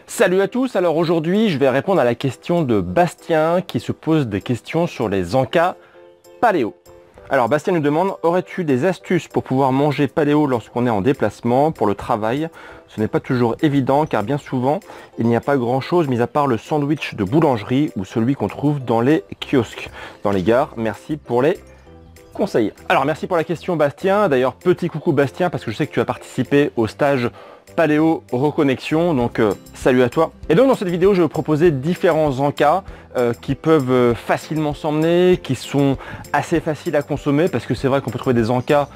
Salut à tous, alors aujourd'hui je vais répondre à la question de Bastien qui se pose des questions sur les encas paléo. Alors Bastien nous demande, aurais-tu des astuces pour pouvoir manger paléo lorsqu'on est en déplacement pour le travail? Ce n'est pas toujours évident car bien souvent il n'y a pas grand chose mis à part le sandwich de boulangerie ou celui qu'on trouve dans les kiosques, dans les gares. Merci pour les conseils. Alors merci pour la question Bastien, d'ailleurs petit coucou Bastien parce que je sais que tu as participé au stage Paléo Reconnexion, donc salut à toi. Et donc dans cette vidéo je vais vous proposer différents encas qui peuvent facilement s'emmener, qui sont assez faciles à consommer parce que c'est vrai qu'on peut trouver des encas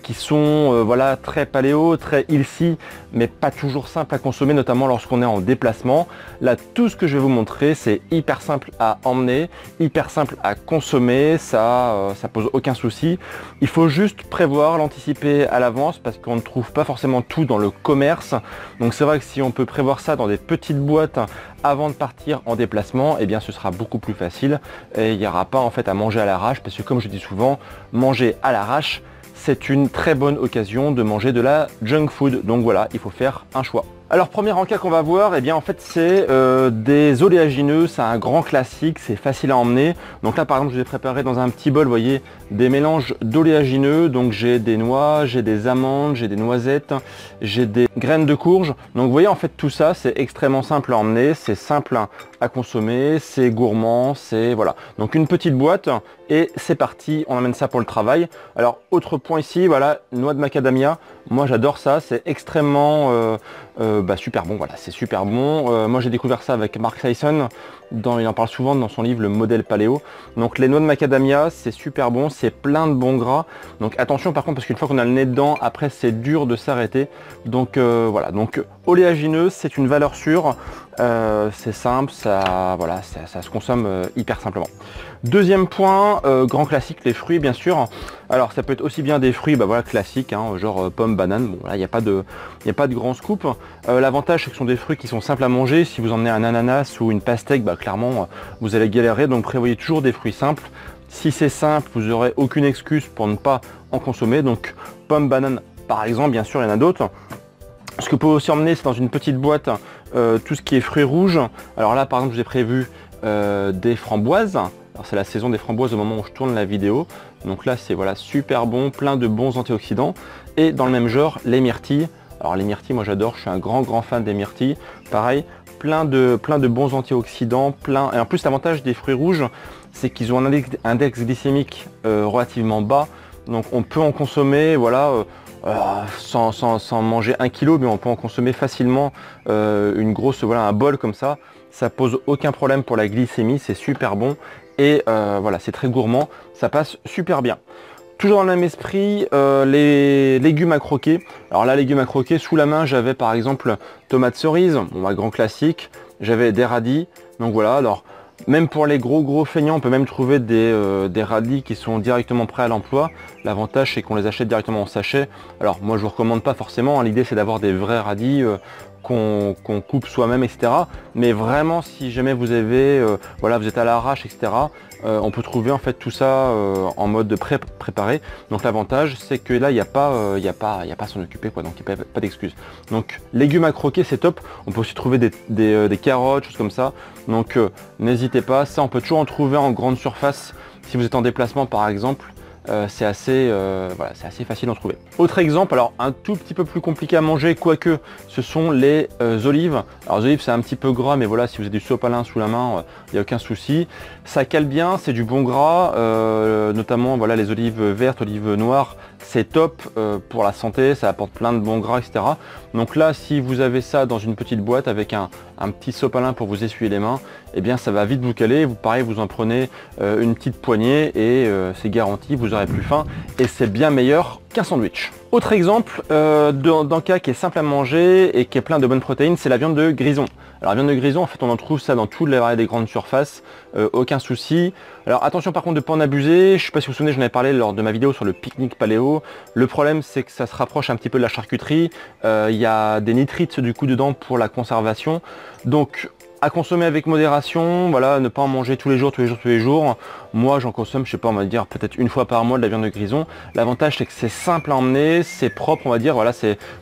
qui sont voilà, très paléo, très healthy, mais pas toujours simple à consommer, notamment lorsqu'on est en déplacement. Là tout ce que je vais vous montrer c'est hyper simple à emmener, hyper simple à consommer, ça pose aucun souci. Il faut juste prévoir, l'anticiper à l'avance parce qu'on ne trouve pas forcément tout dans le commerce. Donc c'est vrai que si on peut prévoir ça dans des petites boîtes avant de partir en déplacement, eh bien ce sera beaucoup plus facile et il n'y aura pas en fait à manger à l'arrache parce que comme je dis souvent, manger à l'arrache c'est une très bonne occasion de manger de la junk food. Donc voilà, il faut faire un choix. Alors premier encas qu'on va voir, eh bien en fait c'est des oléagineux, c'est un grand classique, c'est facile à emmener. Donc là par exemple je vous ai préparé dans un petit bol, vous voyez, des mélanges d'oléagineux. Donc j'ai des noix, j'ai des amandes, j'ai des noisettes, j'ai des graines de courge. Donc vous voyez en fait tout ça c'est extrêmement simple à emmener, c'est simple à consommer, c'est gourmand, c'est voilà. Donc une petite boîte et c'est parti, on emmène ça pour le travail. Alors autre point ici, voilà, noix de macadamia. Moi j'adore ça, c'est extrêmement super bon, voilà, c'est super bon. Moi j'ai découvert ça avec Mark Tyson, il en parle souvent dans son livre Le Modèle Paléo. Donc les noix de macadamia, c'est super bon, c'est plein de bons gras. Donc attention par contre, parce qu'une fois qu'on a le nez dedans, après c'est dur de s'arrêter. Donc voilà, donc oléagineux, c'est une valeur sûre. C'est simple, ça, voilà, ça se consomme hyper simplement. Deuxième point, grand classique, les fruits bien sûr. Alors ça peut être aussi bien des fruits voilà, classiques, hein, genre pommes, bananes. Bon là il n'y a pas de grand scoop. L'avantage c'est que ce sont des fruits qui sont simples à manger. Si vous emmenez un ananas ou une pastèque, clairement vous allez galérer. Donc prévoyez toujours des fruits simples. Si c'est simple, vous n'aurez aucune excuse pour ne pas en consommer. Donc pommes, bananes par exemple, bien sûr il y en a d'autres. Ce que vous pouvez aussi emmener c'est dans une petite boîte tout ce qui est fruits rouges. Alors là par exemple j'ai prévu des framboises. C'est la saison des framboises au moment où je tourne la vidéo. Donc là c'est voilà, super bon, plein de bons antioxydants. Et dans le même genre, les myrtilles. Alors les myrtilles, moi j'adore, je suis un grand fan des myrtilles. Pareil, plein de bons antioxydants, et en plus l'avantage des fruits rouges, c'est qu'ils ont un index glycémique relativement bas. Donc on peut en consommer, voilà, sans manger 1 kg, mais on peut en consommer facilement une grosse, voilà, un bol comme ça. Ça pose aucun problème pour la glycémie, c'est super bon. Et voilà, c'est très gourmand, ça passe super bien. Toujours dans le même esprit, les légumes à croquer. Alors là, légumes à croquer, sous la main, j'avais par exemple tomates cerises, bon, grand classique. J'avais des radis, donc voilà. Alors même pour les gros feignants, on peut même trouver des radis qui sont directement prêts à l'emploi. L'avantage, c'est qu'on les achète directement en sachet. Alors moi, je vous recommande pas forcément, hein. L'idée, c'est d'avoir des vrais radis qu'on coupe soi-même, etc. Mais vraiment, si jamais vous avez, voilà, vous êtes à l'arrache, etc. On peut trouver en fait tout ça en mode préparé. Donc l'avantage, c'est que là, il n'y a pas à s'en occuper, quoi. Donc il n'y a pas d'excuse. Donc légumes à croquer, c'est top. On peut aussi trouver des carottes, choses comme ça. Donc n'hésitez pas. Ça, on peut toujours en trouver en grande surface si vous êtes en déplacement, par exemple. C'est assez facile d'en trouver. Autre exemple, alors un tout petit peu plus compliqué à manger, quoique, ce sont les olives. Alors les olives c'est un petit peu gras, mais voilà, si vous avez du sopalin sous la main, il n'y a aucun souci. Ça cale bien, c'est du bon gras, notamment voilà, les olives vertes, olives noires, c'est top pour la santé, ça apporte plein de bons gras, etc. Donc là, si vous avez ça dans une petite boîte avec un petit sopalin pour vous essuyer les mains, eh bien ça va vite vous caler. Pareil, vous en prenez une petite poignée et c'est garanti, vous aurez plus faim et c'est bien meilleur qu'un sandwich. Autre exemple d'encas qui est simple à manger et qui est plein de bonnes protéines, c'est la viande de grison. Alors la viande de grison, en fait on en trouve ça dans toutes les variétés des grandes surfaces, aucun souci. Alors attention par contre de ne pas en abuser, je ne sais pas si vous vous souvenez, j'en avais parlé lors de ma vidéo sur le pique-nique paléo. Le problème c'est que ça se rapproche un petit peu de la charcuterie, il y a des nitrites du coup dedans pour la conservation. Donc À consommer avec modération, voilà, ne pas en manger tous les jours. Moi j'en consomme, je sais pas, on va dire peut-être une fois par mois de la viande de grison. L'avantage c'est que c'est simple à emmener, c'est propre, on va dire, voilà,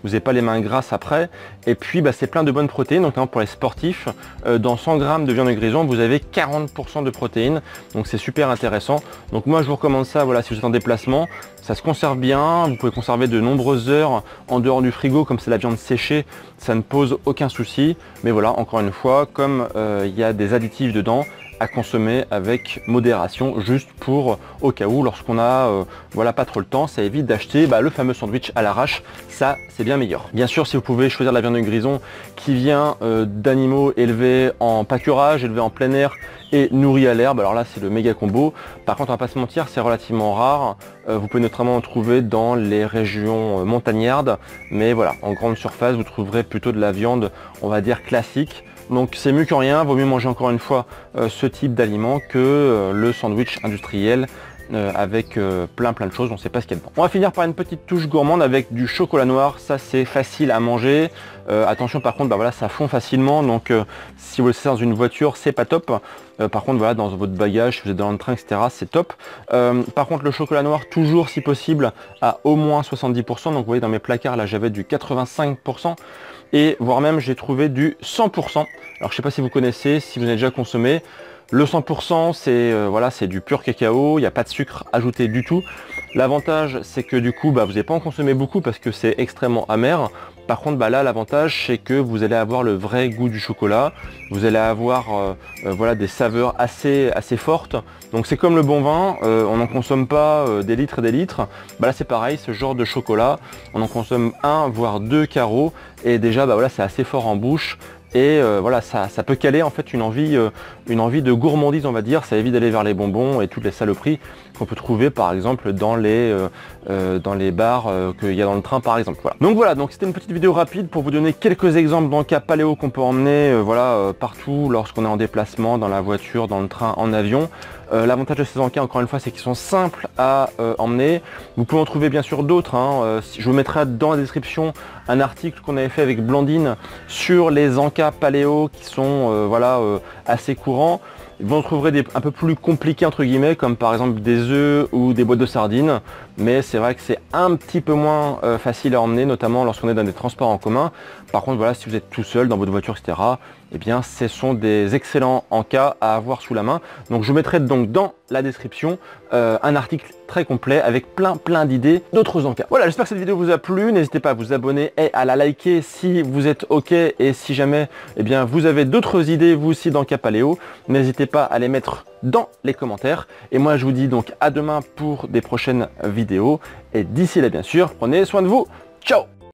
vous n'avez pas les mains grasses après. Et puis c'est plein de bonnes protéines, notamment pour les sportifs. Dans 100 grammes de viande de grison, vous avez 40% de protéines, donc c'est super intéressant. Donc moi je vous recommande ça, voilà, si vous êtes en déplacement. Ça se conserve bien, vous pouvez conserver de nombreuses heures en dehors du frigo, comme c'est la viande séchée, ça ne pose aucun souci. Mais voilà, encore une fois, comme il y a des additifs dedans, à consommer avec modération, juste pour au cas où, lorsqu'on a voilà, pas trop le temps, ça évite d'acheter le fameux sandwich à l'arrache, ça c'est bien meilleur. Bien sûr, si vous pouvez choisir la viande de grison qui vient d'animaux élevés en pâturage, élevés en plein air et nourris à l'herbe, alors là c'est le méga combo. Par contre, on va pas se mentir, c'est relativement rare. Vous pouvez notamment en trouver dans les régions montagnardes, mais voilà, en grande surface, vous trouverez plutôt de la viande, on va dire classique. Donc c'est mieux que rien, vaut mieux manger encore une fois ce type d'aliment que le sandwich industriel avec plein de choses, on ne sait pas ce qu'il y a dedans. On va finir par une petite touche gourmande avec du chocolat noir, ça c'est facile à manger. Attention par contre, voilà, ça fond facilement, donc si vous le laissez dans une voiture, c'est pas top. Par contre, voilà, dans votre bagage, si vous êtes dans le train, etc., c'est top. Par contre, le chocolat noir, toujours si possible, à au moins 70%. Donc vous voyez, dans mes placards, là, j'avais du 85%. Et voire même, j'ai trouvé du 100%. Alors, je sais pas si vous connaissez, si vous avez déjà consommé. Le 100%, c'est voilà, c'est du pur cacao, il n'y a pas de sucre ajouté du tout. L'avantage, c'est que du coup, vous n'allez pas en consommer beaucoup parce que c'est extrêmement amer. Par contre, là, l'avantage, c'est que vous allez avoir le vrai goût du chocolat. Vous allez avoir voilà, des saveurs assez fortes. Donc c'est comme le bon vin, on n'en consomme pas des litres et des litres. Là, c'est pareil, ce genre de chocolat, on en consomme un, voire deux carreaux. Et déjà, voilà, c'est assez fort en bouche. Et voilà, ça peut caler en fait une envie de gourmandise, on va dire. Ça évite d'aller vers les bonbons et toutes les saloperies qu'on peut trouver par exemple dans les bars qu'il y a dans le train par exemple. Voilà. Donc voilà, donc c'était une petite vidéo rapide pour vous donner quelques exemples d'encas paléo qu'on peut emmener voilà, partout lorsqu'on est en déplacement, dans la voiture, dans le train, en avion. L'avantage de ces encas, encore une fois, c'est qu'ils sont simples à emmener. Vous pouvez en trouver bien sûr d'autres. Je vous mettrai dans la description un article qu'on avait fait avec Blandine sur les encas paléo qui sont voilà, assez courants. Vous en trouverez des un peu plus compliqués entre guillemets, comme par exemple des œufs ou des boîtes de sardines, mais c'est vrai que c'est un petit peu moins facile à emmener, notamment lorsqu'on est dans des transports en commun. Par contre, voilà, si vous êtes tout seul dans votre voiture, etc., eh bien, ce sont des excellents encas à avoir sous la main. Donc, je vous mettrai donc dans la description un article très complet avec plein d'idées d'autres encas. Voilà, j'espère que cette vidéo vous a plu. N'hésitez pas à vous abonner et à la liker si vous êtes OK et si jamais, eh bien, vous avez d'autres idées vous aussi d'encas paléo. N'hésitez pas à les mettre dans les commentaires. Et moi, je vous dis donc à demain pour des prochaines vidéos. Et d'ici là, bien sûr, prenez soin de vous. Ciao!